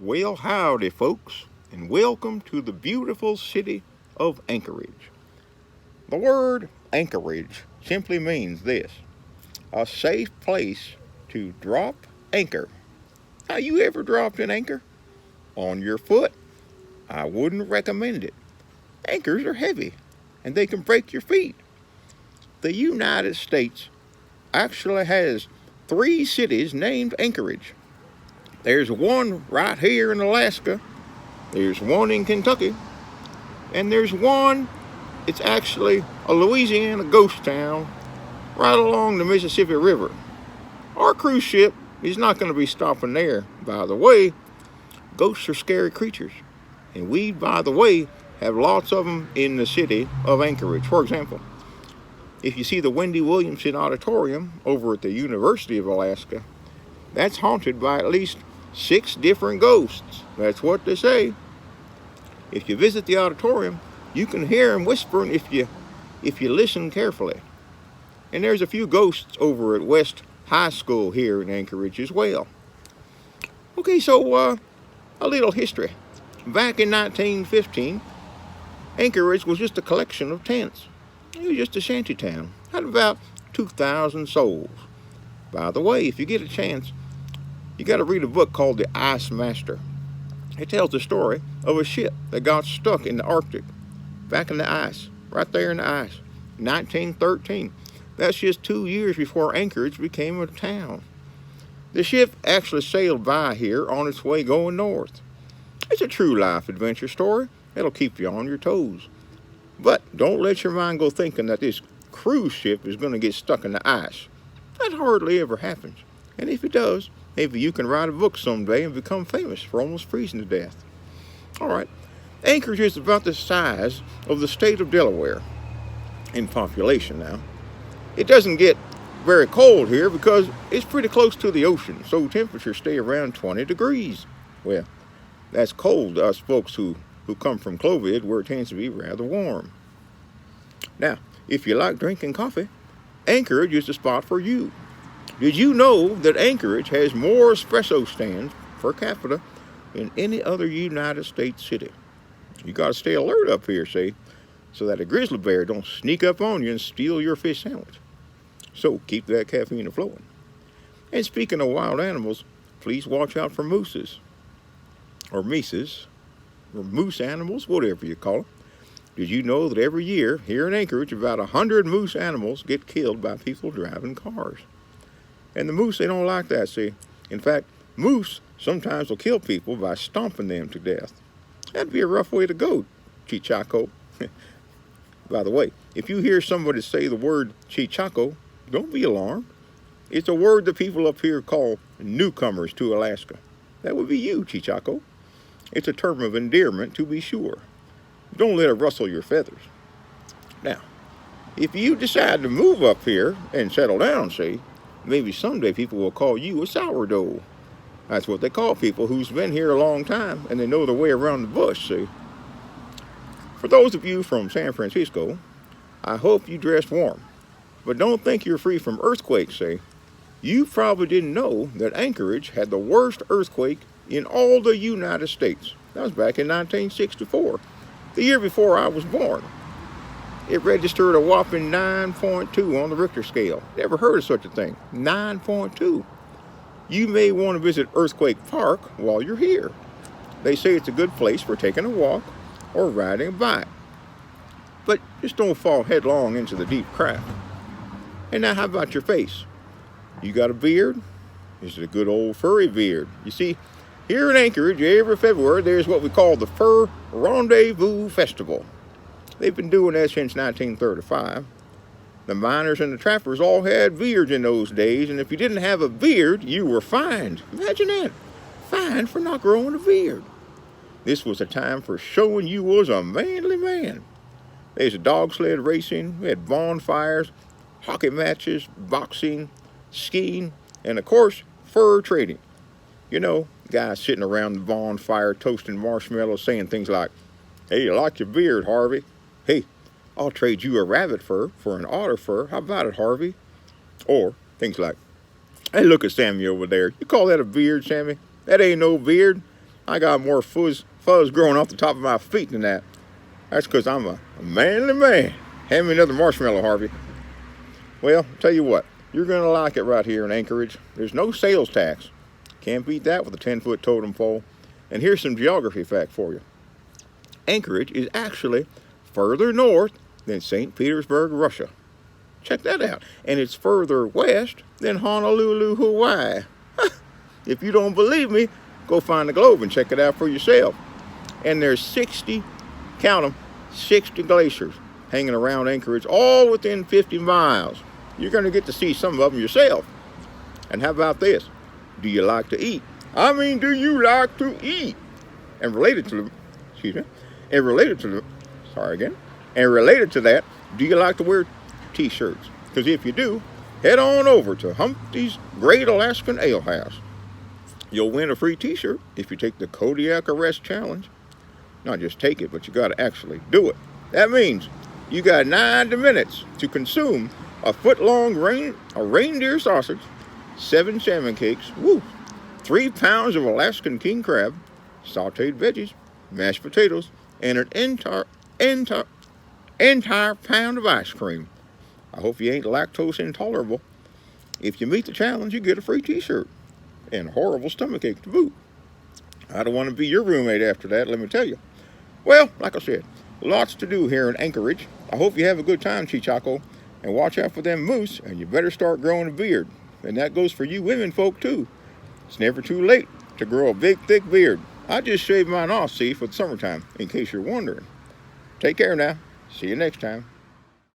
Well, howdy, folks, and welcome to the beautiful city of Anchorage. The word Anchorage simply means this: a safe place to drop anchor. Now, you ever dropped an anchor? On your foot? I wouldn't recommend it. Anchors are heavy, and they can break your feet. The United States actually has three cities named Anchorage. There's one right here in Alaska, there's one in Kentucky, and there's one, it's actually a Louisiana ghost town right along the Mississippi River. Our cruise ship is not going to be stopping there, by the way. Ghosts are scary creatures, and we, by the way, have lots of them in the city of Anchorage. For example, if you see the Wendy Williamson Auditorium over at the University of Alaska, that's haunted by at least 6 different ghosts. That's what they say. If you visit the auditorium, you can hear them whispering if you listen carefully. And there's a few ghosts over at West High School here in Anchorage as well. Okay, so a little history. Back in 1915, Anchorage was just a collection of tents. It was just a shanty town. Had about 2,000 souls. By the way, if you get a chance, you got to read a book called The Ice Master. It tells the story of a ship that got stuck in the Arctic, back in the ice, right there in the ice, 1913. That's just 2 years before Anchorage became a town. The ship actually sailed by here on its way going north. It's a true life adventure story. It'll keep you on your toes. But don't let your mind go thinking that this cruise ship is going to get stuck in the ice. That hardly ever happens. And if it does, maybe you can write a book someday and become famous for almost freezing to death. All right, Anchorage is about the size of the state of Delaware in population now. It doesn't get very cold here because it's pretty close to the ocean, so temperatures stay around 20 degrees. Well, that's cold to us folks who come from Clovid, where it tends to be rather warm. Now, if you like drinking coffee, Anchorage is the spot for you. Did you know that Anchorage has more espresso stands per capita than any other United States city? You got to stay alert up here, see, so that a grizzly bear don't sneak up on you and steal your fish sandwich. So keep that caffeine flowing. And speaking of wild animals, please watch out for mooses, or mises, or moose animals, whatever you call them. Did you know that every year here in Anchorage, about 100 moose animals get killed by people driving cars? And the moose, they don't like that, see. In fact, moose sometimes will kill people by stomping them to death. That'd be a rough way to go, Cheechako. By the way, if you hear somebody say the word Cheechako, don't be alarmed. It's a word that people up here call newcomers to Alaska. That would be you, Cheechako. It's a term of endearment, to be sure. Don't let it rustle your feathers. Now, if you decide to move up here and settle down, see, maybe someday people will call you a sourdough. That's what they call people who's been here a long time and they know their way around the bush, see. For those of you from San Francisco, I hope you dress warm. But don't think you're free from earthquakes, see. You probably didn't know that Anchorage had the worst earthquake in all the United States. That was back in 1964, the year before I was born. It registered a whopping 9.2 on the Richter scale. Never heard of such a thing. 9.2. You may want to visit Earthquake Park while you're here. They say it's a good place for taking a walk or riding a bike. But just don't fall headlong into the deep crack. And now how about your face? You got a beard? This is a good old furry beard. You see, here in Anchorage, every February, there's what we call the Fur Rendezvous Festival. They've been doing that since 1935. The miners and the trappers all had beards in those days, and if you didn't have a beard, you were fined. Imagine that. Fined for not growing a beard. This was a time for showing you was a manly man. There's a dog sled racing, we had bonfires, hockey matches, boxing, skiing, and of course, fur trading. You know, guys sitting around the bonfire toasting marshmallows saying things like, "Hey, I like your beard, Harvey. Hey, I'll trade you a rabbit fur for an otter fur. How about it, Harvey?" Or things like, "Hey, look at Sammy over there. You call that a beard, Sammy? That ain't no beard. I got more fuzz growing off the top of my feet than that. That's because I'm a manly man. Hand me another marshmallow, Harvey. Well, tell you what, you're going to like it right here in Anchorage. There's no sales tax. Can't beat that with a 10-foot totem pole. And here's some geography fact for you. Anchorage is actually further north than St. Petersburg, Russia. Check that out. And it's further west than Honolulu, Hawaii. If you don't believe me, go find the globe and check it out for yourself. And there's 60, count them, 60 glaciers hanging around Anchorage, all within 50 miles. You're going to get to see some of them yourself. And how about this? Do you like to eat? I mean, do you like to eat? And related to that, do you like to wear t-shirts? Because if you do, head on over to Humpty's Great Alaskan Ale House. You'll win a free t-shirt if you take the Kodiak Arrest Challenge. Not just take it, but you got to actually do it. That means you got 90 minutes to consume a foot-long reindeer sausage, 7 salmon cakes, 3 pounds of Alaskan king crab, sauteed veggies, mashed potatoes, and an entire pound of ice cream. I hope you ain't lactose intolerable. If you meet the challenge, you get a free t-shirt and a horrible stomachache to boot. I don't want to be your roommate after that, let me tell you. Well, like I said, lots to do here in Anchorage. I hope you have a good time, Cheechako, and watch out for them moose, and you better start growing a beard. And that goes for you women folk, too. It's never too late to grow a big, thick beard. I just shaved mine off, see, for the summertime, in case you're wondering. Take care now. See you next time.